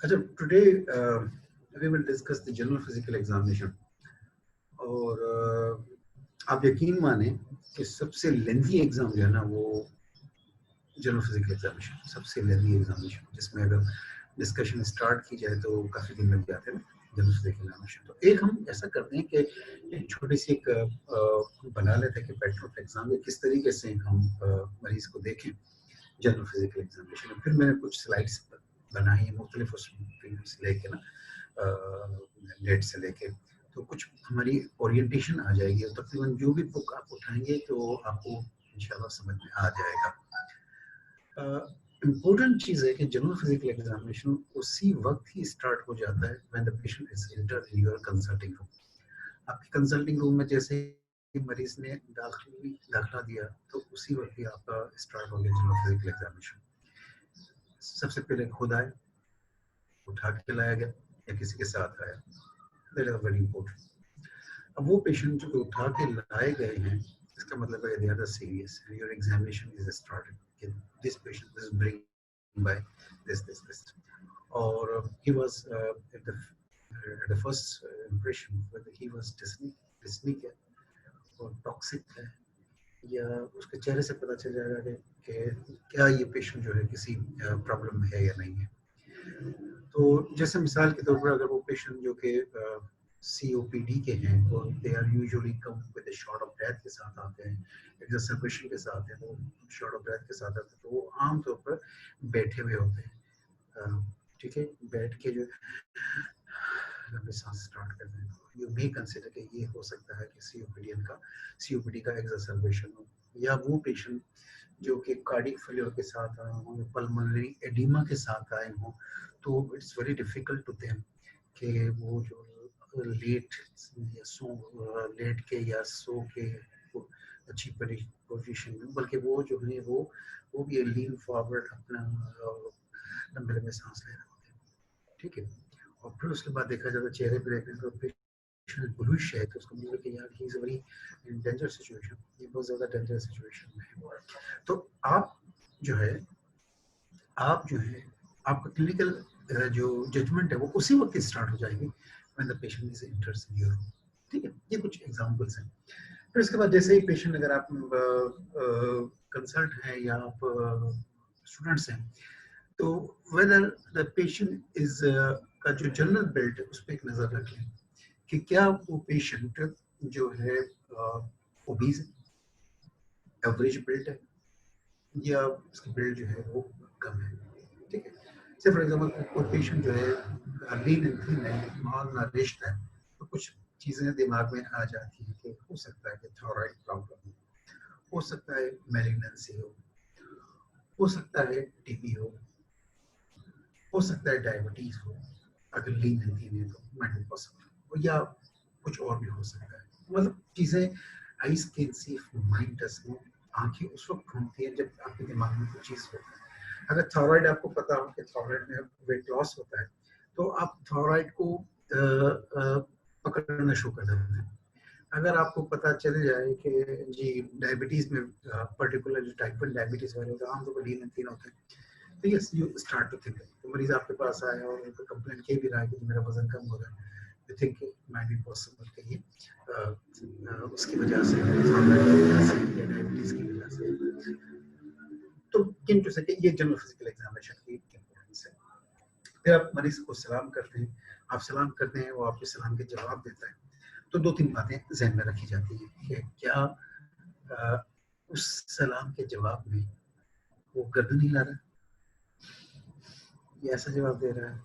अच्छा, today we will discuss the general physical examination. और आप यकीन माने कि सबसे लेंथी एग्जाम जो है ना वो जनरल फिजिकल एग्जामिनेशन, सबसे लेंथी एग्जामिनेशन, जिसमें अगर डिस्कशन स्टार्ट की जाए तो काफ़ी दिन लग जाते हैं ना जनरल फिजिकल एग्जामिनेशन। तो एक हम ऐसा करते हैं कि एक छोटी सी एक बना लेते हैं कि पैटर्न ऑफ एग्जाम में किस तरीके से हम मरीज को देखें जनरल फिजिकल एग्जामिनेशन। फिर मैंने कुछ स्लाइड्स बनाई हैं मुख्तलिफ उसमें से लेके ना नेट से लेके, तो कुछ हमारी ओरिएंटेशन आ जाएगी और तकरीबन जो भी बुक आप उठाएंगे तो आपको इंशाल्लाह समझ में आ जाएगा। इम्पोर्टेंट चीज़ है कि जनरल फिजिकल एग्जामिनेशन उसी वक्त ही स्टार्ट हो जाता है when the patient is enter in your consulting room. आपके कंसल्टिंग रूम में जैसे ही मरीज ने दाखिला दिया तो उसी वक्त ही आपका स्टार्ट हो गया जनरल फिजिकल एग्जामिनेशन। सबसे पहले खुद आए, उठा के लाया गया या किसी के साथ आया, दैट इज वेरी इंपॉर्टेंट। अब वो पेशेंट जो उठा के लाए गए हैं, इसका मतलब है they are serious, your examination is started, this patient is bring by this और he was at the first impression whether he was dyspneic है और टॉक्सिक है, या उसके चेहरे से पता चल जाएगा कि क्या ये पेशेंट जो है किसी प्रॉब्लम में है या नहीं है। तो जैसे मिसाल के तौर पर अगर वो पेशेंट जो कि COPD के हैं और they are usually come with short of breath के साथ आते हैं, एक्सरसेशन के साथ है, तो शॉर्ट ऑफ ब्रेथ के साथ आते हैं, तो वो आमतौर पर बैठे हुए होते हैं। ठीक है, बैठ के जो लंबी सांस स्टार्ट करते हैं, यू मे कंसिडर कि ये हो सकता है कि COPD का एक्सरसेशन हो, या वो पेशेंट जो कि कार्डियक फेलियर के साथ आए हों या पल्मोनरी एडिमा के साथ आए हों, तो it's very difficult to them कि वो जो लेट या लेट के या सो के अच्छी पोजीशन में, बल्कि वो जो है वो भी लीन फॉरवर्ड अपना लंबे लंबे सांस ले रहे होते हैं। ठीक है, और फिर उसके बाद देखा जाता है चेहरे पर देखने तो पेशेंट बुलिश है, तो उसको बोले कि यार he is very danger situation, ये बहुत ज़्यादा डेंजर सिचुएशन में है। तो आप जो है आपका क्लिनिकल जो जजमेंट है वो उसी वक्त स्टार्ट हो जाएगी when the patient is enters in your room. ठीक है, ये कुछ एग्जांपल्स हैं। फिर उसके बाद जैसे ही पेशेंट, अगर आप कंसल्ट हैं या आप स्टूडेंट्स हैं, तो वेदर द पेशेंट इज का जो जनरल बिल्ड है उस पर एक नज़र रख लें कि क्या वो पेशेंट जो है ओबीज है, एवरेज बिल्ड है, या उसकी बिल्ड जो है वो कम है। ठीक है, से फॉर एग्जांपल कोई पेशेंट जो है लीन एंड थिन है, माल नरिश्ड है, तो कुछ चीज़ें दिमाग में आ जाती हैं कि हो सकता है कि थायराइड प्रॉब्लम हो सकता है मैलिग्नेंसी हो सकता है TB हो सकता है डायबिटीज हो। अगर लीन एंड थिन है तो माइट बी पॉसिबल, या कुछ और भी हो सकता है। मतलब चीज़ें eyes can see, mind does not, आंखें उस वक्त घूमती हैं जब आपके दिमाग में कुछ चीज़ होता है। अगर थायराइड आपको पता हो कि थायराइड में वेट लॉस होता है, तो आप थायराइड को पकड़ना शुरू कर देते हैं। अगर आपको पता चल जाए कि जी डायबिटीज में पर्टिकुलर जो टाइप 1 डायबिटीज वाले होते हैं आमतौर पर लीन एंड थिन होते हैं, तो yes you start to think. तो मरीज आपके पास आया और उनको कंप्लेंट किए भी रहा है कि मेरा वजन कम हो रहा है, you think might be possible कि ये उसकी वजह से या डायबिटीज की वजह से। तो कैन टू से ये जनरल फिजिकल एग्जामिनेशन की इंपॉर्टेंस है। फिर आप मरीज को सलाम करते हैं, आप सलाम करते हैं, वो आपके सलाम के जवाब देता है, तो 2-3 बातें जहन में रखी जाती हैं कि क्या उस सलाम के जवाब में वो गर्दन हिला रहा है, ये ऐसा जवाब दे रहा है,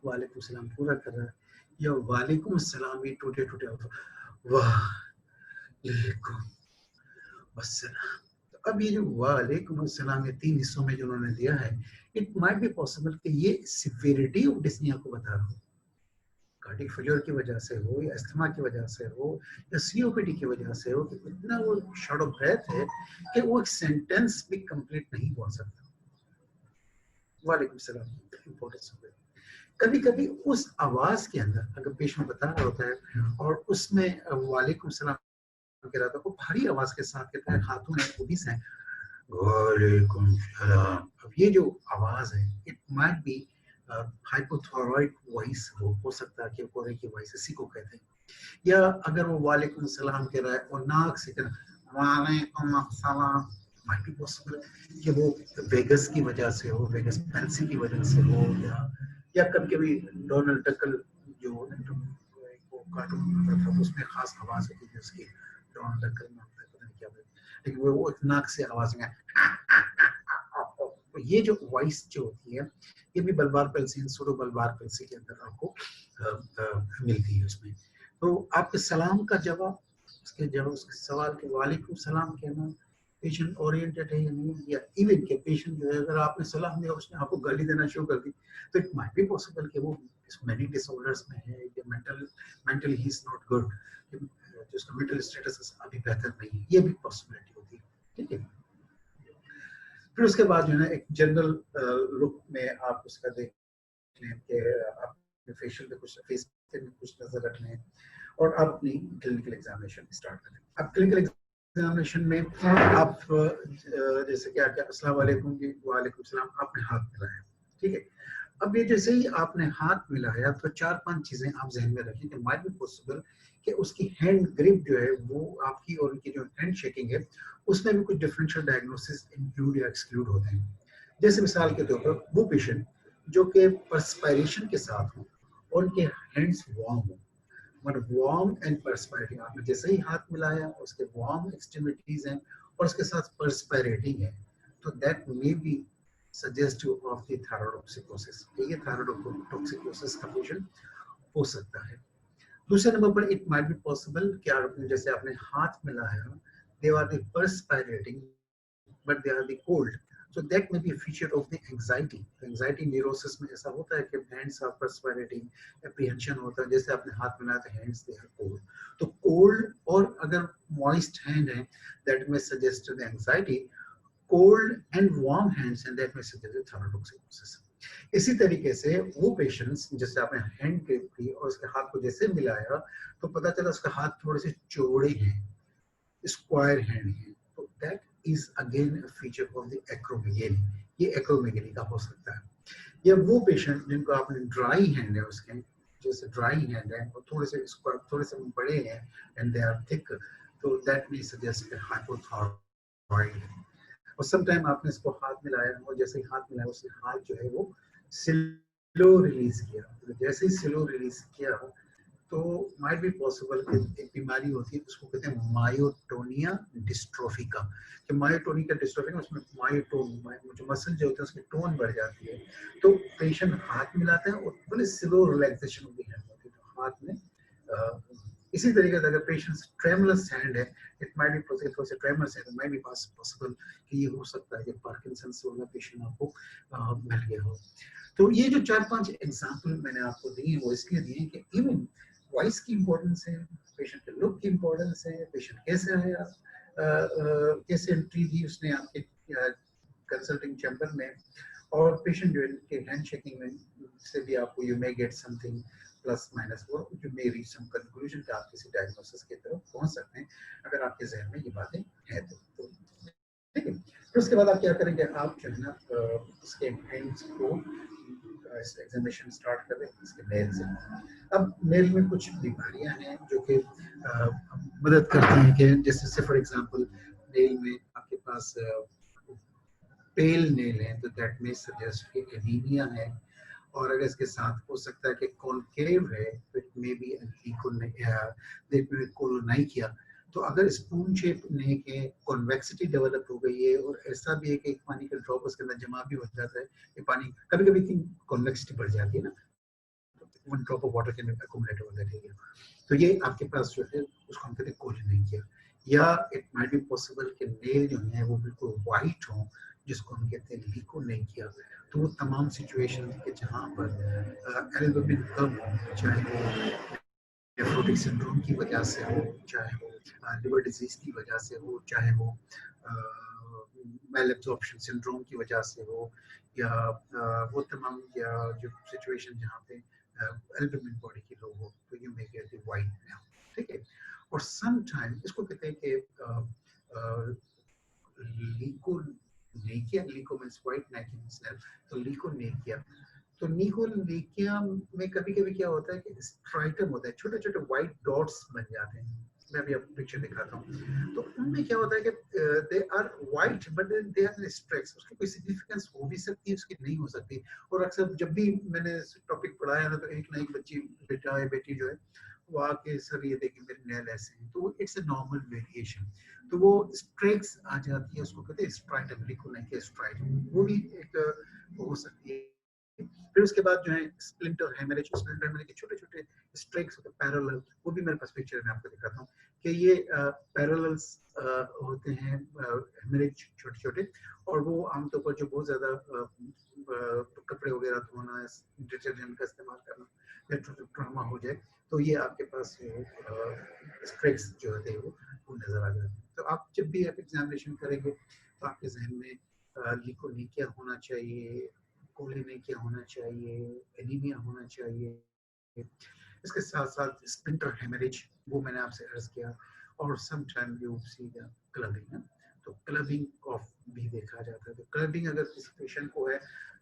वालेकुम सलाम पूरा कर रहा है, या वालेकुम सलाम ही टूटे टूटे होता वालेकुम अस्सलाम। तो अब ये जो वालेकुम अस्सलाम ये 3 हिस्सों में जो उन्होंने दिया है, इट माइट बी पॉसिबल कि ये सिवियरिटी ऑफ डिस्निया को बता रहा हो, कार्डियक फेलियर की वजह से हो या अस्थमा की वजह से हो या COPD की वजह से हो, कि इतना वो शॉर्ट ऑफ ब्रेथ है कि वो एक सेंटेंस भी कंप्लीट नहीं बोल सकता। वालेकुम सलाम इंपॉर्टेंस हो गई। कभी कभी उस आवाज के अंदर अगर पेशेंट बता रहा होता है और उसमें वालेकुम सलाम कह रहा था, वो भारी आवाज के साथ कहता है, खातून है, ओबीस है, वालेकुम सलाम। अब ये जो आवाज है, it might be hypothyroid voice हो सकता है कि कोरे की वॉइस इसी को कहते हैं। या अगर वो वालेकुम सलाम कह रहा है और नाक से कह वालेकुम सलाम, माइट बी पॉसिबल कि वो वेगस की वजह से हो, वेगस पैल्सी की वजह से हो, या कभी कभी डोनाल्ड टक्कल जो वो कार्टून आता था उसमें खास आवाज होती थी उसकी, डोनाल्ड टक्कल में पता नहीं क्या, लेकिन वो एक नाक से आवाज में तो ये जो वॉइस जो होती है ये भी बल्बार पेल्सी, सूडो बल्बार पेल्सी के अंदर आपको मिलती है उसमें। तो आपके सलाम का जवाब, उसके जवाब उसके सवाल के वालेकुम सलाम कहना पेशेंट ओरिएंटेड है या नहीं, या इवन के पेशेंट जो है अगर आपने सलाम दिया उसने आपको गाली देना शुरू कर दी तो इट माइट बी पॉसिबल कि वो मेनी डिसऑर्डर्स में है या mentally he is not good, जिसका मेंटल स्टेटस अभी बेहतर नहीं है, ये भी पॉसिबिलिटी होती है। ठीक है, फिर उसके बाद जो है ना एक जनरल लुक में आप उसका देख लें कि आप फेशियल पे कुछ फेस पे कुछ नजर रखना है और आप अपनी क्लिनिकल एग्जामिनेशन स्टार्ट करें। अब क्लिनिकल एग्जामिनेशन में आप जैसे कि आप अस्सलाम वालेकुम जी, वालेकुम सलाम, आपने हाथ मिलाया, ठीक है। अब ये जैसे ही आपने हाथ मिलाया तो 4-5 चीजें आप जहन में रखें कि माइट बी पॉसिबल कि उसकी हैंड ग्रिप जो है वो आपकी और उनकी जो हैंड शेकिंग है उसमें भी कुछ डिफरेंशियल डायग्नोसिस इंक्लूड या एक्सक्लूड होते हैं। जैसे मिसाल के तौर पर वो पेशेंट जो कि परस्पायरेशन के साथ हो और उनके हैंड्स वार्म हो, मतलब वार्म एंड परस्पायरेटिंग, आपने जैसे ही हाथ मिलाया उसके वार्म एक्सट्रीमिटीज हैं और उसके साथ परस्पायरेटिंग है, तो that may be suggestive of the thyrotoxicosis, ये थायरॉइडोटॉक्सिकोसिस का पेशेंट हो सकता है। दूसरे नंबर पर इट माइट बी पॉसिबल कि आपने जैसे आपने हाथ मिलाया, they are the perspirating but they are the cold, so that may be a feature of the anxiety. Anxiety neurosis में ऐसा होता है कि hands are perspirating, apprehension होता है, जैसे आपने हाथ मिलाया तो hands they are cold, तो cold और अगर moist hand है that may suggest the anxiety, cold and warm hands and that may suggest the thanatoxicosis. इसी तरीके से वो पेशेंट्स जैसे आपने हैंड ग्रिप की और उसके हाथ को जैसे मिलाया तो पता चला उसका हाथ थोड़े से चौड़े हैं, स्क्वायर हैंड है, तो that is again feature of the acromegaly, ये एक्रोमेगेली का हो सकता है। या वो पेशेंट जिनको आपने ड्राई हैंड है उसके, जैसे ड्राई हैंड है और थोड़े से स्क्वायर, थोड़े से बड़े हैं एंड दे आर थिक, तो दैट मे सजेस्ट हाइपोथायरॉइड। और समटाइम आपने इसको हाथ मिलाया और जैसे ही हाथ मिलाया उसने हाथ जो है वो स्लो रिलीज किया, जैसे ही स्लो रिलीज किया तो माइट बी पॉसिबल एक बीमारी होती है उसको कहते हैं मायोटोनिया डिस्ट्रोफिका, कि मायोटोनिया डिस्ट्रोफिका उसमें मायोटोन जो मसल जो होता है उसकी टोन बढ़ जाती है, तो पेशेंट हाथ मिलाते हैं और बड़े स्लो रिलैक्सेशन होती है तो हाथ में इसी तरीके से अगर पेशेंट ट्रेमलस हैंड है, इट माइट बी पॉसिबल, थोड़ा सा ट्रेमलस है तो माइट बी पॉसिबल कि ये हो सकता है कि पार्किंसंस वाला पेशेंट आपको मिल गया हो। तो ये जो 4-5 एग्जांपल मैंने आपको दिए वो इसलिए दिए कि इवन वॉइस की इम्पोर्टेंस है, पेशेंट के लुक की इम्पोर्टेंस है, पेशेंट कैसे आया, कैसे एंट्री दी उसने आपके कंसल्टिंग चैम्बर में, और पेशेंट जो के हैंड शेकिंग में से भी आपको you may get something plus minus, वो you may reach some conclusion कि आप किसी डायग्नोसिस की तरफ पहुंच सकते हैं अगर आपके जहन में ये बातें हैं तो ठीक है। फिर उसके बाद आप क्या करेंगे, आप जो है ना उसके हैंड्स को एग्जामिनेशन स्टार्ट कर रहे हैं इसके नेल से। अब नेल में कुछ बीमारियां हैं जो कि मदद करती हैं कि जैसे फॉर एग्जांपल नेल में आपके पास पेल नेल है तो दैट में सजेस्ट कि एनीमिया है, और अगर इसके साथ हो सकता है कि कॉनकेव है तो इट मे बी कोलोनाइकिया, तो अगर स्पून शेप नेक है, कॉन्वेक्सिटी डेवलप हो गई है और ऐसा भी है कि एक पानी का ड्रॉप उसके अंदर जमा भी हो जाता है, ये पानी कभी कभी कॉन्वेक्सिटी बढ़ जाती है ना, one drop of water can accommodate over that area, तो ये आपके पास जो है उसको हम कहते हैं कोलोनाइकिया। या इट माइट बी पॉसिबल कि नेल जो है वो बिल्कुल वाइट हो जिसको हम कहते हैं लिकोनेकिया, तो वो तमाम सिचुएशन के जहाँ पर एल्बुमिन कम हो, चाहे वो नेफ्रोटिक सिंड्रोम की वजह से हो, चाहे वो लिवर डिजीज की वजह से हो, चाहे वो मैलएब्जॉर्प्शन सिंड्रोम की वजह से हो, या वो तमाम या जो सिचुएशन जहाँ पे एल्बुमिन बॉडी की लो हो, तो you may get the white nail, ठीक है। और सम टाइम इसको कहते हैं कि लीकोनेकिया, लीको मींस वाइट नेकिया, तो लीकोनेकिया तो निकोलेकिया में कभी कभी क्या होता है कि स्ट्राइटम होता है, छोटे छोटे व्हाइट डॉट्स बन जाते हैं। मैं अभी आपको पिक्चर दिखाता हूँ। तो उनमें क्या होता है कि they are white but they are streaks. उसकी कोई सिग्निफिकेंस हो भी सकती है, उसकी नहीं हो सकती। और अक्सर जब भी मैंने टॉपिक पढ़ाया ना, तो एक ना एक बच्ची बेटा या बेटी जो है वो आके सर ये देखिए मेरे नेल ऐसे हैं, तो इट्स अ नॉर्मल वेरिएशन। तो वो स्ट्रेक्स आ जाती है, उसको कहते हैं स्ट्राइटम, निकोलेकिया स्ट्राइटम, वो भी एक हो सकती है। फिर उसके बाद जो है स्प्लिंटर हेमरेज, स्प्लिंटर हेमरेज के छोटे छोटे स्ट्रेक्स होते हैं पैरेलल, वो भी मेरे पास पिक्चर में आपको दिखाता हूँ कि ये पैरेलल्स होते हैं हेमरेज छोटे छोटे। और वो आमतौर पर जो बहुत ज्यादा कपड़े वगैरह धोना, डिटर्जेंट का इस्तेमाल करना या ट्रॉमा हो जाए, तो ये आपके पास स्ट्रेक्स जो होते हैं वो नजर आ जाते हैं। तो आप जब भी आप एग्जामिनेशन करेंगे तो आपके जहन में लिकोलेकिया होना चाहिए, कोलिनेकिया होना चाहिए, एनीमिया होना चाहिए। इसके साथ साथ स्प्लिंटर हेमरेज, वो मैंने आपसे अर्ज किया। और some time you see the clubbing, तो क्लबिंग कॉफ भी देखा जाता है। तो क्लबिंग अगर किसी पेशेंट को है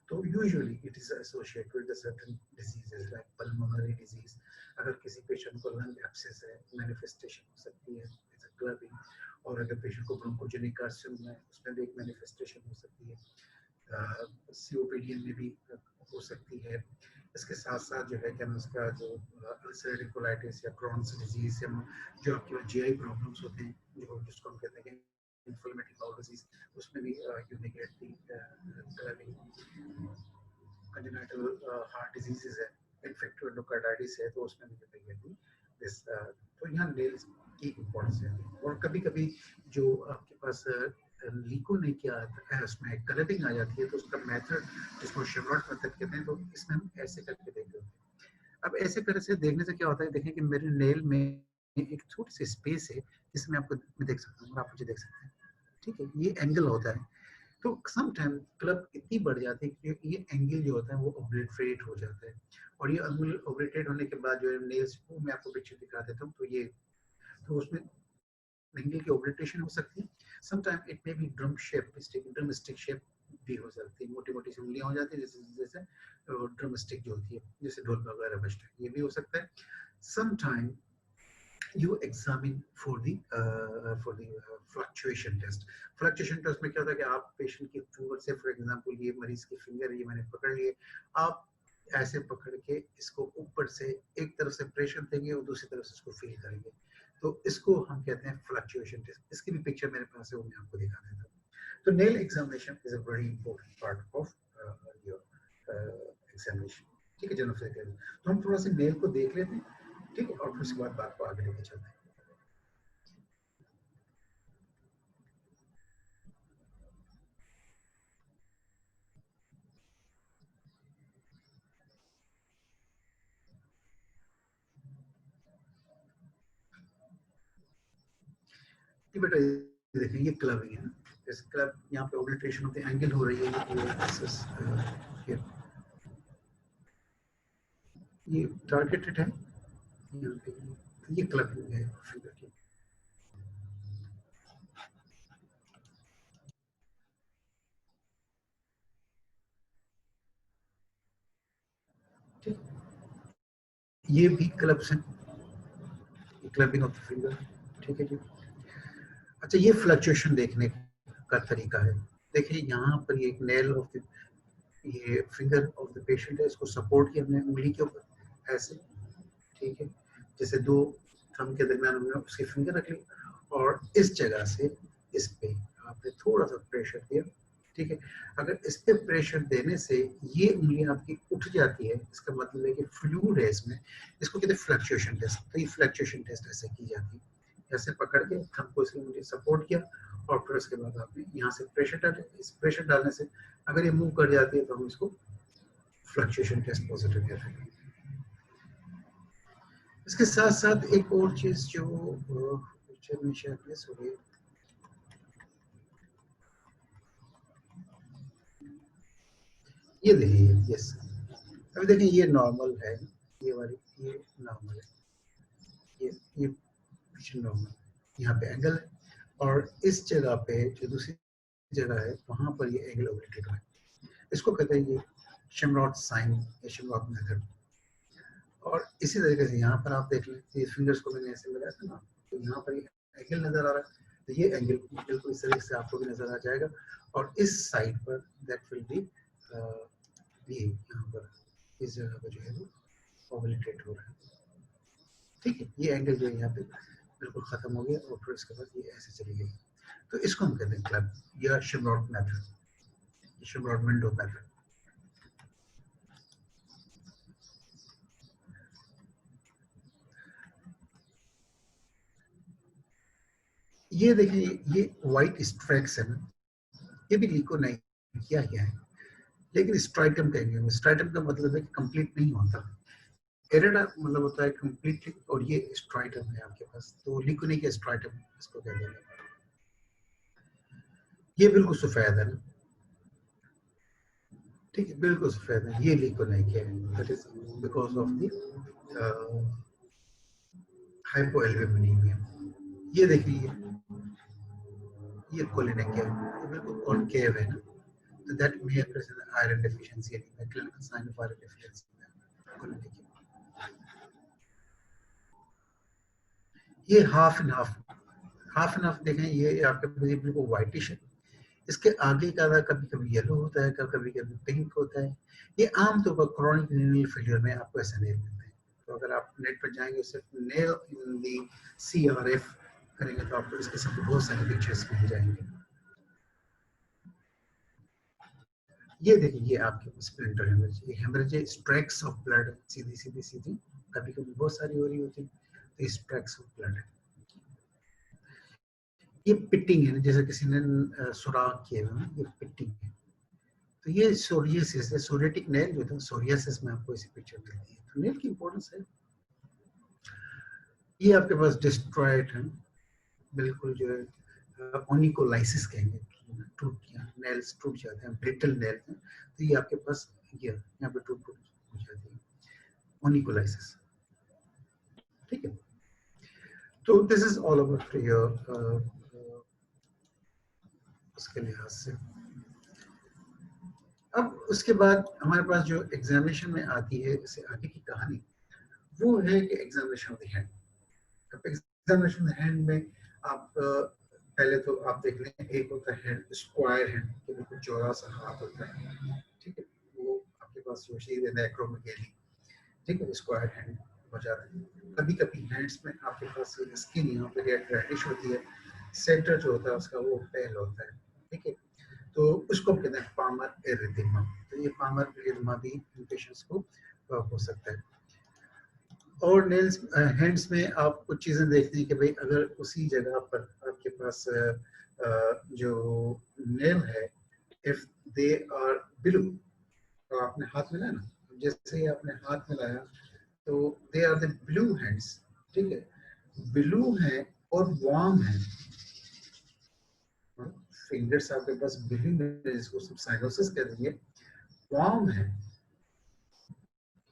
तो usually it is associated with certain diseases like pulmonary disease. अगर किसी पेशेंट को लंग एब्सेस है, मैनिफेस्टेशन हो सकती है इट्स अ क्लबिंग। और अगर पेशेंट को ब्रोंकोजेनिक कार्सिनोमा है, उसमें भी एक मैनिफेस्टेशन हो सकती है। सीओपीडी में भी हो सकती है। इसके साथ साथ जो है कि हम उसका जो अल्सरेटिव कोलाइटिस या क्रॉन्स डिजीज या जो आपके जीआई प्रॉब्लम्स होते हैं, जो जिसको हम कहते हैं इन्फ्लेमेटरी बाउल डिजीज, उसमें भी you neglect the congenital heart diseases है, इन्फेक्टिव एंडोकार्डाइटिस है, तो उसमें भी नेगलेक्ट दिस। तो यहाँ नेल्स की इम्पोर्टेंस है। और कभी कभी जो आपके पास लिकोलेकिया आता है, उसमें क्लबिंग आ जाती है, तो उसका मेथड जिसको शेवरॉट मेथड कहते हैं, तो इसमें हम ऐसे करके देखते हैं। अब ऐसे करने से देखने से क्या होता है, देखें कि मेरे नेल में एक छोटी सी स्पेस है जिसमें आपको मैं देख सकता हूँ, आप मुझे देख सकते हैं, ठीक है, ये एंगल होता है। तो सम टाइम क्लब इतनी बढ़ जाती है कि ये एंगल जो होता है वो ओब्लिटरेट हो जाता है। और ये एंगल ओब्लिटरेट होने के बाद जो है नेल्स को मैं आपको पिक्चर दिखा देता हूँ, तो ये तो उसमें एंगल की ओब्लिटरेशन हो सकती है। Some time it may be drum stick shape भी हो सकती है, मोटी मोटी सी उंगलियां हो जाती है जैसे जैसे ड्रम स्टिक जो होती है, जैसे ढोल वगैरह बजता है, ये भी हो सकता है। Some time you examine for the fluctuation test. Fluctuation test में क्या होता है कि आप पेशेंट की फिंगर से, फॉर एग्जांपल ये मरीज की फिंगर ये मैंने पकड़ लिए, आप ऐसे पकड़ के इसको ऊपर से एक तरफ से प्रेशर देंगे और दूसरी तरफ से इसको फील करेंगे, तो इसको हम कहते हैं फ्लक्चुएशन टेस्ट। इसकी भी पिक्चर मेरे पास है, वो मैं आपको दिखा देता हूँ। तो nail examination is a very important part of your examination, ठीक है जनरल। तो हम थोड़ा सा नेल को देख लेते हैं, ठीक है, और फिर उसके बाद बात को आगे लेके चलते हैं। ये बेटा ये देखें, ये क्लबिंग है ना, इस क्लब यहाँ पे ओब्लिटरेशन ऑफ द एंगल हो रही है, ये टारगेटेड है, ये क्लबिंग है फिंगर की। ठीक, ये भी क्लब्स हैं, क्लबिंग ऑफ द फिंगर, ठीक है जी। अच्छा, ये फ्लक्चुएशन देखने का तरीका है। देखिए यहाँ पर ये एक नेल ऑफ द, ये फिंगर ऑफ द पेशेंट है, इसको सपोर्ट किया हमने उंगली के ऊपर ऐसे, ठीक है, जैसे दो थंब के दरमियान हमने उसकी फिंगर रख ली, और इस जगह से इस पे आपने थोड़ा सा प्रेशर दिया, ठीक है। अगर इस पे प्रेशर देने से ये उंगली आपकी उठ जाती है, इसका मतलब है कि फ्लूइड है इसमें, इसको कहते हैं फ्लक्चुएशन टेस्ट। तो ये फ्लक्चुएशन टेस्ट ऐसे की जाती है, ऐसे पकड़ के थंब को इसकी उंगली सपोर्ट किया, और फिर उसके बाद आपने यहाँ से प्रेशर डाले। इस प्रेशर डालने से अगर ये मूव कर जाती है तो हम इसको फ्लक्चुएशन टेस्ट पॉजिटिव कहते हैं। इसके साथ साथ एक और चीज जो पिक्चर में शायद मिस हो गई, ये देखिए, यस, अभी देखिए ये नॉर्मल है, ये वाली ये नॉर्मल है, ये पीछे नॉर्मल, यहाँ पे एंगल है, और इस जगह पे जो दूसरी जगह है वहां पर ये एंगल ओवरलेटेड है। इसको कहते हैं ये शिमरॉट साइन या शिमरॉट मेथड। और इसी तरीके से यहाँ पर आप देख लें, ये फिंगर्स को मैंने ऐसे लगाया था ना, तो यहाँ पर ये एंगल नजर आ रहा है, तो ये एंगल बिल्कुल इस तरीके से आपको भी नजर आ जाएगा। और इस साइड पर दैट विल बी ये यहाँ पर इस जगह पर जो है वो ओवलिटेट हो रहा है। ठीक है, ये एंगल जो है यहाँ पे बिल्कुल खत्म हो गया और फिर इसके बाद ये ऐसे चली गई। तो इसको हम कहते हैं क्लब या शिमरॉट मेथड, शिमरॉट विंडो मेथड। ये देखिए, ये व्हाइट स्ट्रैक्स है ना, ये भी लिको नहीं किया गया है, लेकिन स्ट्राइटम कहेंगे। स्ट्राइटम का मतलब है कि कंप्लीट नहीं होता, एरेडा मतलब होता है कंप्लीटली, और ये स्ट्राइटम है आपके पास, तो लिको नहीं किया, स्ट्राइटम इसको कहते हैं। ये बिल्कुल सफेद है ना, ठीक है, बिल्कुल सफेद है, ये लिको नहीं किया है, that is because of the hypoalbuminemia. ये देखिए, ये कोलिनेकिया, ये बिल्कुल कॉनकेव है ना, तो that may present iron deficiency and clinical sign of iron deficiency कोलिनेकिया। ये हाफ एंड हाफ देखें, ये आपके बिल्कुल व्हाइटिश है, इसके आगे का कभी कभी येलो होता है, कभी कभी पिंक होता है। ये आमतौर पर क्रॉनिक रीनल फेलियर में आपको ऐसा नहीं मिलता है। तो अगर आप नेट पर जाएंगे, सिर्फ नेल इन दी CRF करेंगे तो आपको इसके साथ बहुत सारे पिक्चर्स मिल जाएंगे। ये देखिए, ये आपके स्प्लिंटर हेमरेज, ये हेमरेज स्ट्रैक्स ऑफ ब्लड, सीधी सीधी सीधी, कभी कभी बहुत सारी हो रही होती है, तो स्ट्रैक्स ऑफ ब्लड है। ये पिटिंग है, जैसे किसी ने सुराख किया है, ये पिटिंग है। तो ये सोरियासिस है, सोरियाटिक नेल जो था, सोरियासिस में आपको ऐसी पिक्चर मिलती है। तो नेल की इंपॉर्टेंस है। ये आपके पास डिस्ट्रॉयड है, बिल्कुल जो है ओनिकोलाइसिस कहेंगे, टूट गया, नेल्स टूट जाते हैं, ब्रिटल नेल है, तो ये आपके पास ये यहाँ पे टूट टूट हो जाती है, ओनिकोलाइसिस। ठीक है, तो this is all about your उसके लिहाज से। अब उसके बाद हमारे पास जो एग्जामिनेशन में आती है, इससे आगे की कहानी, वो है कि examination of the hand. Examination hand में आप पहले तो आप देख लें, एक होता है हैंड स्क्वायर हैंड, कि बिल्कुल चौड़ा सा हाथ होता है, ठीक है, वो आपके पास जो चीज है नेक्रोमेगेली, ठीक है, स्क्वायर हैंड हो जाता है। कभी कभी हैंड्स में आपके पास स्किन यहाँ पे रेडिश होती है, सेंटर जो होता है उसका वो पेल होता है, ठीक है, तो उसको कहते हैं पामर एरिथेमा। तो ये पामर एरिथेमा भी पेशेंट्स को हो सकता है। और नेल्स हैंड्स में आप कुछ चीजें देखते हैं कि भाई अगर उसी जगह पर आपके पास जो नेल है, इफ दे आर ब्लू, तो आपने हाथ मिलाया ना, जैसे ही आपने हाथ मिलाया तो they are the blue hands, ठीक है, ब्लू है और वार्म है, फिंगर्स आपके पास ब्लू में, जिसको सब साइनोसिस कह देंगे, वार्म है,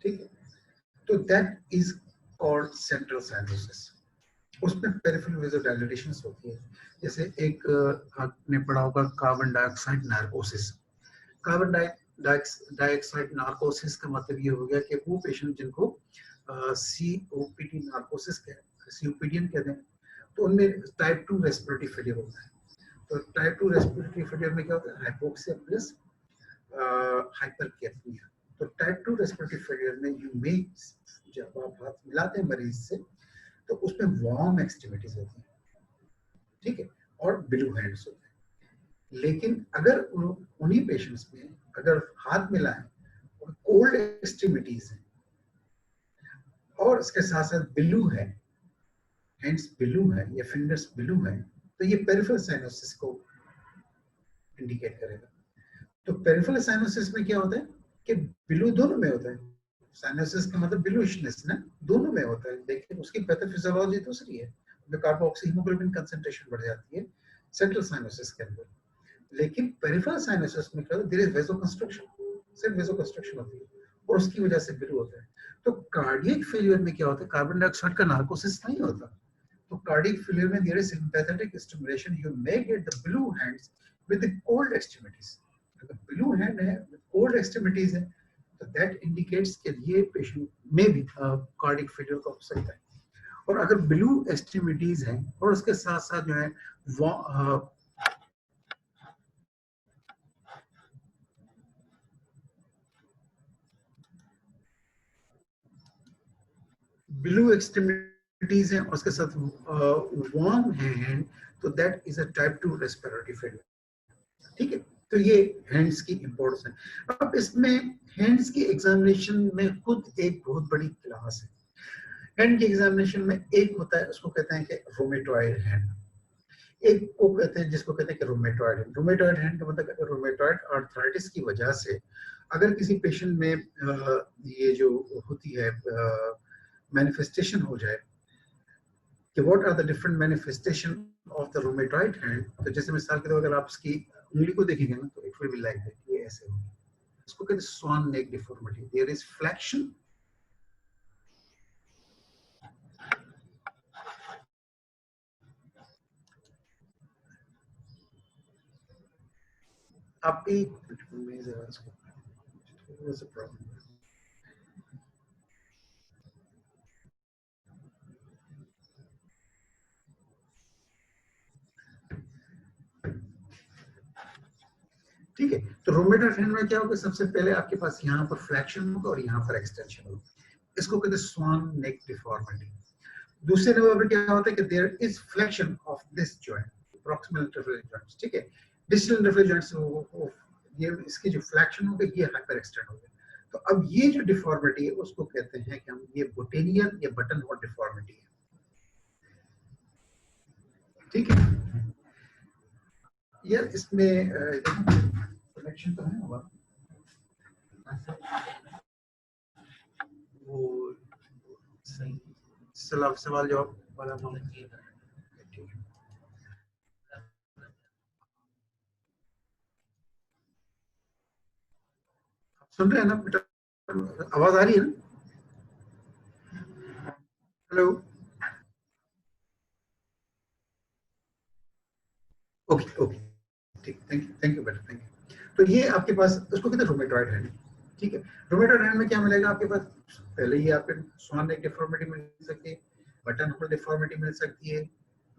ठीक है, तो that is called central cyanosis. उसमें पेरिफेरल वेसोडाइलेशन होती है। जैसे एक आपने पढ़ा होगा carbon dioxide narcosis. Carbon dioxide narcosis का मतलब ये हो गया कि वो पेशेंट जिनको COPD नार्कोसिस COPDN कहते हैं, तो उनमें टाइप 2 रेस्पिरेटरी फेलियर होता है। तो टाइप 2 रेस्पिरेटरी फेलियर में क्या होता है, हाइपोक्सिया प्लस हाइपरकैफनिया। तो टाइप 2 रेस्पिरेटरी फेलियर में यू मे, जब आप हाथ मिलाते हैं मरीज से, तो उसमें वार्म एक्सट्रीमिटीज होती हैं, ठीक है, और ब्लू हैंड्स होते हैं। लेकिन अगर उन्हीं पेशेंट्स में अगर हाथ मिलाएं और कोल्ड एक्सट्रीमिटीज है और इसके साथ साथ ब्लू है, हैंड्स ब्लू है या फिंगर्स ब्लू है, तो ये पेरिफेरल साइनोसिस को इंडिकेट करेगा। तो पेरिफेरल साइनोसिस में क्या होता है कि ब्लू दोनों में होता है, साइनोसिस का मतलब ब्लूइशनेस ना, दोनों में होता है, लेकिन उसकी पैथोफिजियोलॉजी दूसरी है, कार्बोक्सी हीमोग्लोबिन कंसंट्रेशन बढ़ जाती है सेंट्रल साइनोसिस के अंदर। लेकिन पेरिफेरल साइनोसिस में क्या होता है, देयर इज वेसोकंस्ट्रक्शन, सिर्फ वेसोकंस्ट्रक्शन होती है और उसकी वजह से ब्लू होता है। तो कार्डियक फेलियर में क्या होता है, कार्बन डाइऑक्साइड का नार्कोसिस नहीं होता, तो कार्डियक फेलियर में there is sympathetic stimulation, you may get the blue hands with the cold extremities. अगर ब्लू हैंड है, कोल्ड एक्सट्रीमिटीज है, तो दैट इंडिकेट्स कि ये पेशेंट में भी कार्डियक फेलियर का हो सकता है। और अगर ब्लू एक्सट्रीमिटीज हैं और उसके साथ साथ जो है ब्लू एक्सट्रीमिटीज हैं और उसके साथ वार्म हैंड, तो that is a type 2 respiratory failure. ठीक है, तो ये हैंड्स की इंपॉर्टेंस है। अब इसमें हैंड्स की एग्जामिनेशन में खुद एक बहुत बड़ी क्लास है। हैंड की एग्जामिनेशन में एक होता है, उसको कहते हैं कि रोमेटॉइड हैंड, एक को कहते हैं जिसको कहते हैं कि रोमेटॉइड हैंड। रोमेटॉइड हैंड का मतलब रोमेटॉइड आर्थराइटिस की वजह से अगर किसी पेशेंट में ये जो होती है मैनिफेस्टेशन हो जाए कि what are the different manifestation of the rheumatoid hand, तो जैसे मिसाल के तौर पर अगर आप इसकी उंगली को देखेंगे ना, तो it will be like that, ये ऐसे होगी। इसको कहते हैं स्वान neck deformity, there is flexion. आप एक मिनट में जरा इसको थोड़ा सा प्रॉब्लम है। ठीक है, तो रोमेटॉइड हैंड में क्या होगा, सबसे पहले आपके पास यहाँ पर फ्लैक्शन होगा और यहाँ पर एक्सटेंशन होगा, इसको कहते हैं स्वान नेक डिफॉर्मिटी। दूसरे नंबर पर क्या होता है कि there is flexion of this joint, proximal interference joints. ठीक है, डिस्टल इंटरफेरेंस जॉइंट्स, ये इसकी जो फ्लैक्शन होगा ये हाइपर एक्सटेंड होगा। तो अब ये जो डिफॉर्मिटी है उसको कहते हैं कि हम ये बोटेनियन या बटन होल डिफॉर्मिटी है। ठीक है यार, इसमें कनेक्शन तो है हमारा, वो सही सवाल जवाब वाला मामला। ठीक है, सुन रहे हैं ना बेटा, आवाज आ रही है ना? हेलो, ओके ओके, ठीक, थैंक यू बेटा, थैंक यू। तो ये आपके पास उसको कहते हैं रोमेटॉइड हैंड। ठीक है, रोमेटॉइड हैंड में क्या मिलेगा आपके पास, पहले ही आपके स्वान नेक डिफॉर्मिटी मिल सकती है, बटन होल डिफॉर्मिटी मिल सकती है,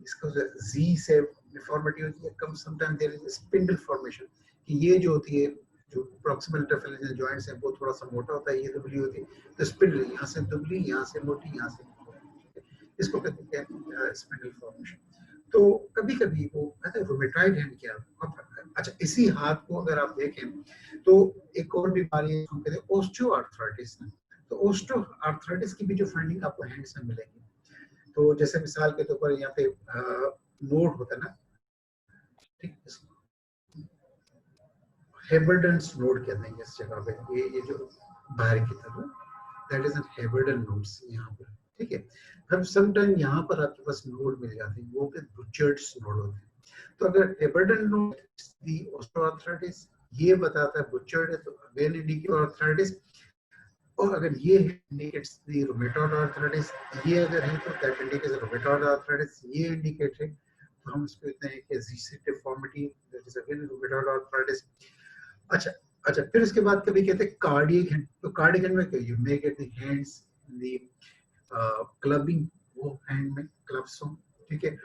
इसको जी से डिफॉर्मिटी होती है, come sometime there is spindle formation, कि ये जो होती है जो प्रॉक्सिमल इंटरफेरेंस जॉइंट्स है वो थोड़ा सा मोटा होता है, ये दुबली होती है, तो स्पिंडल यहाँ से दुबली, यहाँ से मोटी, यहाँ से मोटी, इसको कहते हैं स्पिंडल फॉर्मेशन। तो कभी कभी वो कहते हैं रोमेटॉइड हैंड क्या। अच्छा, इसी हाथ को अगर आप देखें तो एक और बीमारी है हम कहते हैं ओस्टियोआर्थराइटिस। तो ओस्टियोआर्थराइटिस की भी जो फाइंडिंग आपको हैंड्स में मिलेगी, तो जैसे मिसाल के तौर पर यहाँ पे नोड होता है ना, ठीक, हेबर्डन्स नोड कहते हैं इस जगह पे, ये जो बाहर की तरफ, दैट इज एन हेबर्डन नोड्स यहाँ पर। ठीक है, अब समटाइम यहाँ पर आपके पास नोड मिल जाते हैं, वो बुचर्ड्स नोड होते हैं। तो अगर हेबर्डन नोड दी ऑस्टियोआर्थराइटिस ये बताता है बुचर्ड है, तो अगेन इंडिकेट आर्थराइटिस। और अगर ये इंडिकेट्स दी रूमेटॉइड आर्थराइटिस, ये अगर है तो दैट इंडिकेट्स रूमेटॉइड आर्थराइटिस, ये इंडिकेट है तो हम इसको कहते हैं कि GC deformity, that is again rheumatoid arthritis. अच्छा, अच्छा, फिर उसके बाद कभी कहते हैं कार्डियक हैंड। तो कार्डियक हैंड में क्या, you may get the hands the clubbing, वो हैंड में क्लब्स हो। ठीक है,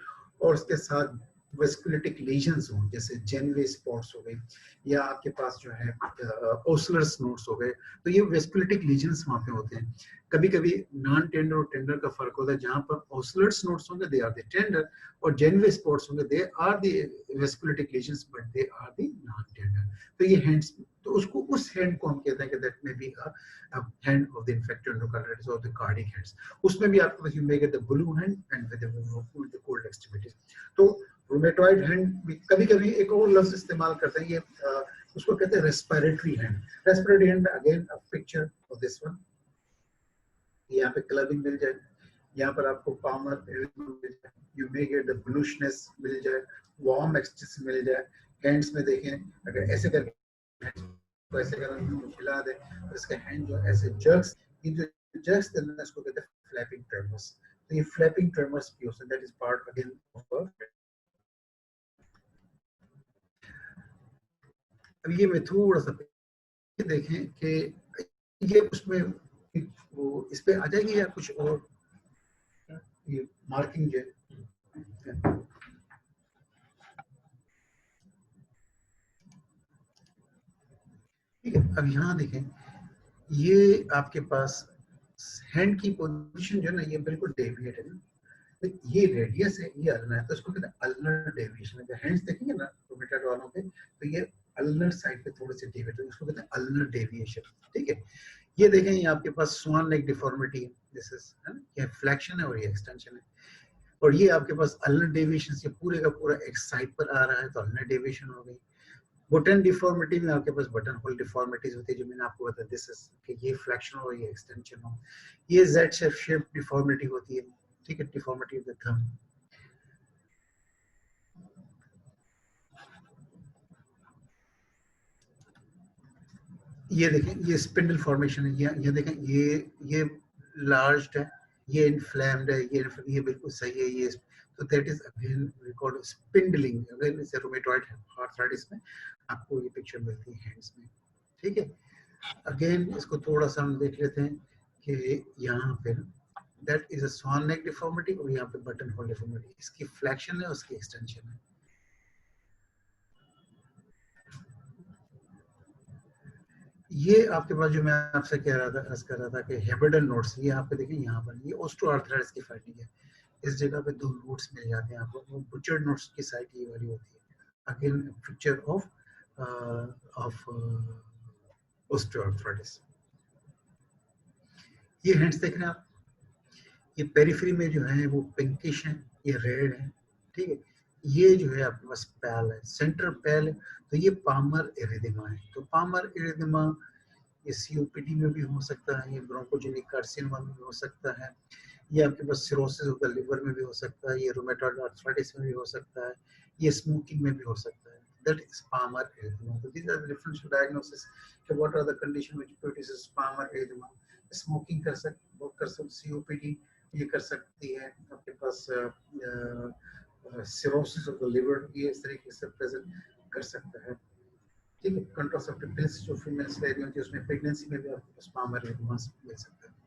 और उसके साथ वेस्कुलेटिक लीजन्स हो, जैसे जेनवे स्पॉट्स हो गए, या आपके पास जो है ओसलर नोड्स हो गए, तो ये वेस्कुलेटिक लीजन्स वहां पे होते हैं। कभी कभी नॉन टेंडर और टेंडर का फर्क होता है, जहां पर ओसलर नोड्स होंगे दे आर द टेंडर, और जेनवे स्पॉट्स होंगे they are the vasculitic lesions but they are the non tender. तो ये हैंड्स, तो उसको उस हैंड को हम कहते हैं कि that may be a hand of the infected endocarditis और द कार्डियक हैंड्स। उसमें भी आपके पास you may get the blue hand and with the cold extremities. तो रूमेटॉइड हैंड कभी कभी एक और लफ्ज इस्तेमाल करते हैं, ये उसको कहते हैं respiratory hand. Respiratory hand again a picture of this one, यहाँ पे क्लबिंग मिल जाए, यहाँ पर आपको पामर मिल जाए, यू मे गेट द ब्लूशनेस मिल जाए, वार्म एक्सटेंस मिल जाए। हैंड्स में देखें, अगर ऐसे करके तो ऐसे करके हिला दे और इसका हैंड जो ऐसे जर्क्स, ये जो जर्क्स देना है इसको कहते हैं फ्लैपिंग ट्रेमर्स। तो ये फ्लैपिंग ट्रेमर्स भी हो सकते हैं, that is part again of. अब ये मैं थोड़ा सा देखें कि ये उसमें वो इस पे आ जाएगी या कुछ और ये मार्किंग जो है। ठीक है, अब यहाँ देखें, ये आपके पास हैंड की पोजीशन जो है ना, ये बिल्कुल डेविएट है ना, तो ये रेडियस है, ये अल्नर है, तो इसको कहते हैं अल्नर डेविएशन। अगर हैंड्स देखेंगे ना रोमेटॉइड वालों पे, तो ये अल्नर साइड पे थोड़े से डेविएट है, इसको कहते हैं अल्नर डेविएशन। ठीक है, ये देखें, ये आपके पास स्वान नेक डिफॉर्मिटी है, दिस इज है ना, ये फ्लेक्शन है और ये एक्सटेंशन है, और ये आपके पास अल्नर डेविएशन से पूरे का पूरा एक साइड पर आ रहा है, तो अल्नर डेविएशन हो गई। बटन डिफॉर्मिटी में आपके पास बटन होल डिफॉर्मिटीज होती है, जो मैंने आपको बताया, दिस इज कि ये फ्लेक्शन हो, ये एक्सटेंशन हो। ये जेड शेप डिफॉर्मिटी होती है, ठीक है, डिफॉर्मिटी ऑफ द थंब। ये देखें, ये स्पिंडल फॉर्मेशन है, ये देखें, ये लार्ज है, ये इन्फ्लेम्ड है, ये बिल्कुल सही है, ये तो that is again we call spindling. Again is rheumatoid arthritis में आपको ये पिक्चर मिलती है हैंड्स में। ठीक है, अगेन इसको थोड़ा सा हम देख लेते हैं कि यहाँ पे that is a swan neck deformity, और यहाँ पे बटन होल डिफॉर्मिटी, इसकी फ्लेक्शन है, उसकी एक्सटेंशन है। ये आपके पास जो मैं आपसे कह रहा था, अर्ज कर रहा था कि हेबेडल नोट्स, ये आपको देखिए यहाँ पर, ये ऑस्टियोआर्थराइटिस की फाइटिंग है, इस जगह पे दो नोट्स मिल जाते हैं आपको, वो बुचर्ड नोट्स की साइट ये वाली होती है। Again picture of osteoarthritis. ये हैंड्स देख रहे हैं आप, ये पेरिफेरी में जो है वो पिंकिश है, ये रेड है। ठीक है, ये जो है आपके पास पैल है, सेंट्रल पैल है, तो ये पामर एरिथेमा है। तो पामर एरिथेमा ये सीओपीडी में भी हो सकता है, ये ब्रोंकोजेनिक कार्सिनोमा में भी हो सकता है, ये आपके पास सिरोसिस ऑफ द लिवर में भी हो सकता है, ये रूमेटॉइड आर्थराइटिस में भी हो सकता है, ये स्मोकिंग में भी हो सकता है। That is palmar erythema. तो these are the differential diagnosis कि what are the condition which produces palmar erythema. Smoking कर सकते, सीओपीडी ये कर सकती है, आपके पास सिरोसिस ऑफ द लिवर ये इस तरीके से प्रेजेंट कर सकता है। ठीक है, कंट्रासेप्टिव पिल्स जो फीमेल्स ले रही होती है, उसमें प्रेगनेंसी में भी आपको स्पर्म रिलीज मिल सकता है।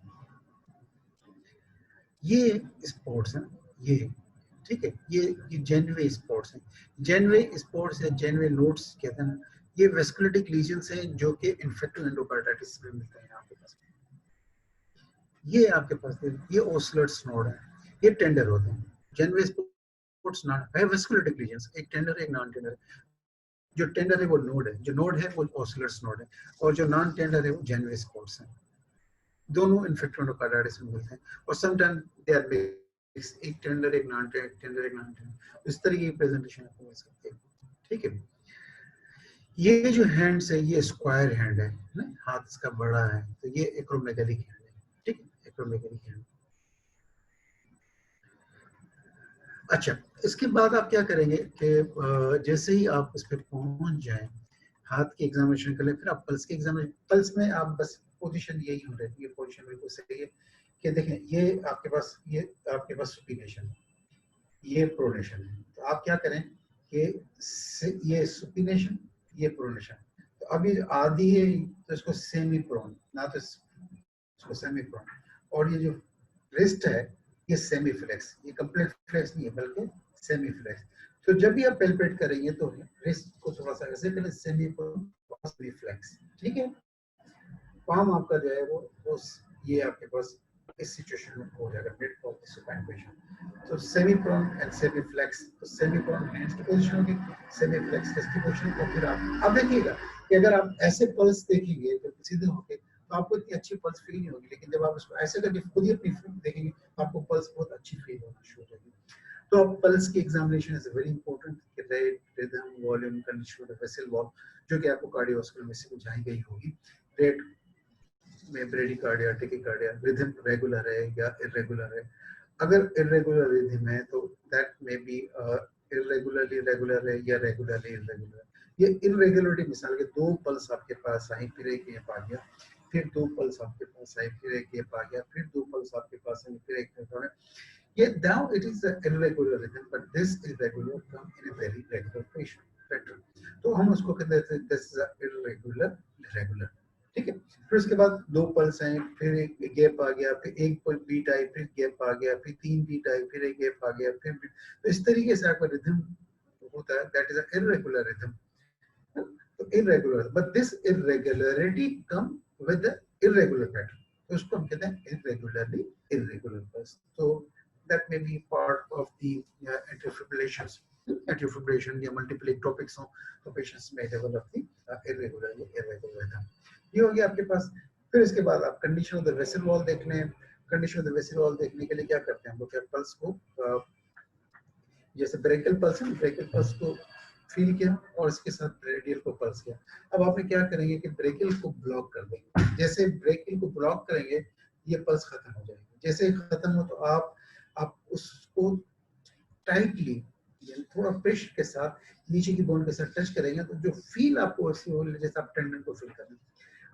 ये स्पोर्ट्स है, ये ठीक है, ये जेनवे स्पोर्ट्स है। जेनवे स्पोर्ट्स या जेनवे नोट्स कहते हैं, ये वेस्कुलेटिक लीजन्स हैं जो कि इन्फेक्टिव एंडोकार्डाइटिस में मिलते हैं आपके पास। ये आपके पास ये ओसलर्स नोड है, ये टेंडर होते हैं। जेनवे स्पोर्ट्स नॉट है वेस्कुलेटिक लीजन्स, एक टेंडर एक नॉन टेंडर। जो टेंडर है वो नोड है, जो नोड है वो ओसलर्स नोड है, और जो नॉन टेंडर है वो जेनवे स्पोर्ट्स है। दोनों इन्फेक्टिव एंडोकार्डाइटिस में मिलते हैं, और समटाइम दे आर मिक्स, एक टेंडर एक नॉन टेंडर एक नॉन टेंडर, इस तरीके की प्रेजेंटेशन आपको मिल सकती है। ठीक है, ये जो हैंड्स है ये स्क्वायर हैंड है ना, हाथ इसका बड़ा है, तो ये एक्रोमेगैलिक हैंड है। ठीक है, एक्रोमेगैलिक हैंड। अच्छा, इसके बाद आप क्या करेंगे कि जैसे ही आप इस पर पहुंच जाएं, हाथ की एग्जामिनेशन कर ले, फिर आप पल्स की एग्जामिनेशन, पल्स में आप बस पोजीशन यही हो रही है, ये पोजीशन बिल्कुल सही है कि देखें, ये आपके पास सुपिनेशन है, ये प्रोनेशन है। तो आप क्या करें कि ये सुपिनेशन, ये प्रोनेशन, तो अभी आधी है तो इसको सेमी प्रोन, ना तो इसको सेमी प्रोन, और ये जो रिस्ट है ये सेमी फ्लेक्स, ये कंप्लीट फ्लेक्स नहीं है बल्कि सेमी फ्लेक्स। तो जब भी आप पेल्पेट करेंगे तो रिस्ट को थोड़ा सा ऐसे करें, सेमी प्रोन सेमी फ्लेक्स। ठीक है, पाम आपका जो है वो ये आपके पास इस सिचुएशन में हो जाएगा, mid of the supine position. तो semi prone and semi flex, तो सेमी प्रोन हैंड्स की पोजीशन होगी, सेमी फ्लेक्स रिस्ट की पोजीशन। तो फिर आप अब देखिएगा कि अगर आप ऐसे पल्स देखेंगे तो सीधे होके तो आपको इतनी अच्छी पल्स फील नहीं होगी, लेकिन जब आप उसको ऐसे करके खुद ही अपनी देखेंगे तो आपको पल्स बहुत अच्छी फील होना शुरू हो जाएगी। तो अब पल्स की एग्जामिनेशन इज वेरी इंपॉर्टेंट कि rate, rhythm, volume, condition of the vessel wall, जो कि आपको कार्डियोवास्कुलर में से बुझाई गई होगी। रेट में ब्रेडिकार्डिया, टेकिकार्डिया, रिदम रेगुलर है या इरेगुलर है। अगर इरेगुलर रिदम है तो that may B irregularly regular है या रेगुलरली इरेगुलर। ये इरेगुलरिटी मिसाल के दो पल्स आपके पास आई, फिर एक ये पा गया, फिर दो पल्स आपके पास आई, फिर एक ये पा गया, फिर दो पल्स आपके पास आई, फिर एक ये now it is an irregular rhythm, but this irregular come in a very regular patient pattern. तो हम उसको कहते हैं this is a irregular regular. ठीक है। फिर उसके बाद 2 पल्स हैं, फिर एक गैप आ गया, फिर एक बीट आई, फिर गैप आ गया, फिर 3 बीट आई, फिर एक गैप आ गया, फिर तो इस तरीके से आपका रिदम होता है। That is a irregular rhythm. तो irregular, but this irregularity come with the irregular pattern, तो उसको हम कहते हैं इर्रेगुलरली इर्रेगुलर पल्स। तो that may be part of the atrial fibrillations, atrial fibrillation या मल्टीपल इक्टोपिक्स हो तो पेशेंट्स में develop the irregularly irregular rhythm. ये हो गया आपके पास। फिर इसके बाद आप condition of the vessel wall देख लें। Condition of the vessel wall देखने के लिए क्या करते हैं हम लोग, पल्स को जैसे ब्रेकियल पल्स है, ब्रेकियल पल्स को फील किया और इसके साथ रेडियल को पल्स किया। अब आपने क्या करेंगे कि ब्रेकियल को ब्लॉक कर देंगे। जैसे ब्रेकियल को ब्लॉक करेंगे ये पल्स खत्म हो जाएगी। जैसे खत्म हो तो आप उसको टाइटली थोड़ा प्रेशर के साथ नीचे की बोन के साथ टच करेंगे तो जो फील आपको ऐसी हो जैसे आप टेंडन को फील करें,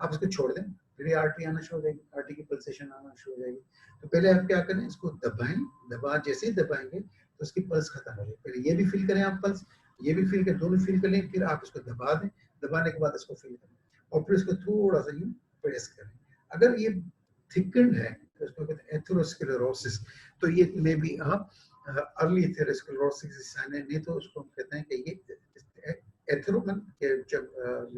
आप इसको छोड़ दें, फिर आर्टरी आना शुरू हो जाएगी, आर्टरी की पल्सेशन आना शुरू हो जाएगी। तो पहले आप क्या करें, इसको दबाएं, जैसे ही दबाएंगे तो उसकी पल्स खत्म हो जाएगी। पहले ये भी फील करें आप पल्स, ये भी फील करें, दोनों फील कर लें, फिर आप इसको दबा दें, दबाने के बाद इसको फील करें और फिर इसको थोड़ा सा यूं प्रेस करें। अगर ये थिकन्ड है तो इसको कहते हैं एथेरोस्क्लेरोसिस, तो ये मे बी आप अर्ली एथेरोस्क्लेरोसिस है, नहीं तो उसको हम कहते हैं कि ये एथेरोमन के जब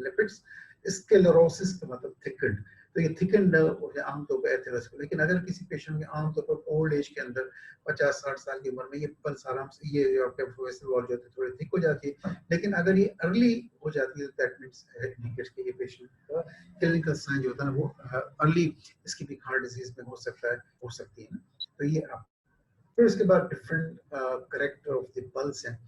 लिपिड्स स्क्लेरोसिस का मतलब थिकन्ड, तो ये थिकन्ड आमतौर पर एथेरोस्क्लेरोसिस। लेकिन अगर किसी पेशेंट के आमतौर पर ओल्ड एज के अंदर 50-60 साल की उम्र में ये पल्स आराम से, ये जो आपके वेसल वॉल जो है थोड़ी थिक हो जाती है। लेकिन अगर ये अर्ली हो जाती है दैट मींस इंडिकेट्स कि ये पेशेंट का क्लिनिकल साइन जो होता है ना वो अर्ली इसकी भी हार्ट डिजीज में हो सकता है, हो सकती है ना। तो ये आप फिर उसके बाद different character of the pulse है।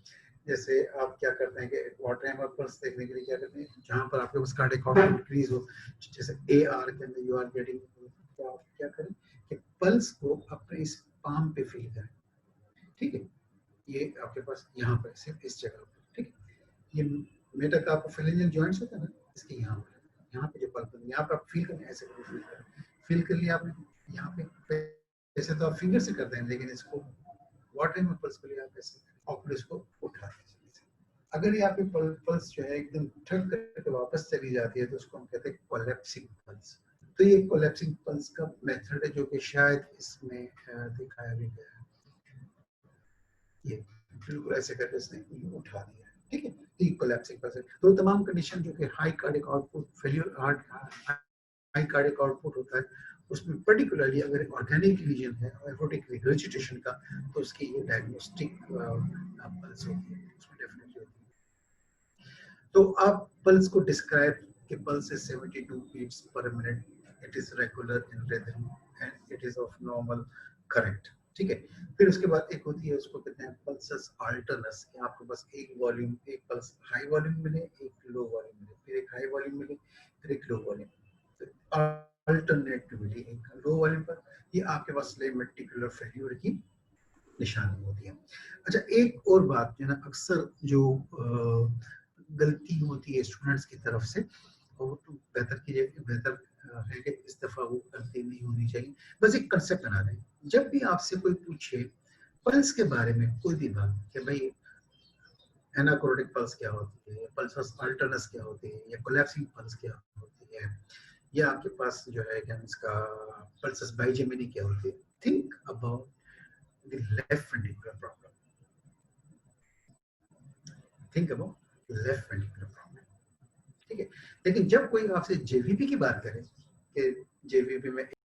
जैसे आप क्या करते हैं कि वाटर हैमर पल्स देखने के लिए क्या करते हैं, जहां पर आपके पास कार्डियक आउटपुट इंक्रीज हो, जैसे एआर के अंदर यू आर गेटिंग, तो आप क्या करें कि पल्स को अपने इस पाम पे फील करें। ठीक है, ये आपके पास यहाँ पर सिर्फ इस जगह पर, ठीक है, ये मेटाकार्पोफिलिंजियल जॉइंट्स होते हैं ना, इसके यहाँ पे जो पल्स, यहाँ पे आप फील करें, ऐसे फील करें, फील कर लिया आपने यहाँ पे। ऐसे तो आप फिंगर से करते हैं, लेकिन इसको वाटर में पल्स के लिए आप ऐसे और फिर इसको उठा दीजिए। अगर ये आपकी पल्स जो है एकदम ठक करके वापस चली जाती है तो उसको हम कहते हैं कोलैप्सिंग पल्स। तो ये कोलैप्सिंग पल्स का मेथड है जो कि शायद इसमें दिखाया भी गया है। ये बिल्कुल ऐसे करके इसने उठा दिया, ठीक है, ये कोलैप्सिंग पल्स है। तो तमाम कंडीशन जो कि high cardiac output failure, high cardiac output होता है, उसमें पर्टिकुलरली अगर एक ऑर्गेनिक रीजन है एफोटिक रिगर्जिटेशन का, तो उसकी ये डायग्नोस्टिक पल्स होती है, उसमें डेफिनेटली होती है। तो आप पल्स को डिस्क्राइब कि pulse is 72 beats per minute, it is regular in rhythm and it is of normal correct, ठीक है। फिर उसके बाद एक होती है, उसको कहते हैं पल्सस अल्टरनस, कि आपको बस एक वॉल्यूम, एक पल्स हाई वॉल्यूम मिले, एक लो वॉल्यूम मिले, फिर एक हाई वॉल्यूम मिले, फिर एक लो वॉल्यूम, अल्टरनेटिवली एक लो वॉल्यूम पर। ये आपके पास लेमेटिकुलर फेल्यूर की निशानी होती है। अच्छा, एक और बात जो ना अक्सर जो गलती होती है स्टूडेंट्स की तरफ से, और तो बेहतर कीजिए, बेहतर है कि इस दफा वो गलती नहीं होनी चाहिए। बस एक कंसेप्ट बना दें, जब भी आपसे कोई पूछे पल्स के बारे में कोई भी बात कि भाई एनाकोरेटिक पल्स क्या होती है, पल्सस अल्टरनस क्या होती है, या कोलैप्सिंग पल्स क्या होती है, या आपके पास जो है क्या इसका पल्सस बाइजेमिनी क्या होती है, think about the left ventricular problem, think about left ventricular problem, ठीक है। लेकिन जब कोई आपसे जेवीपी की बात करे कि जेवीपी में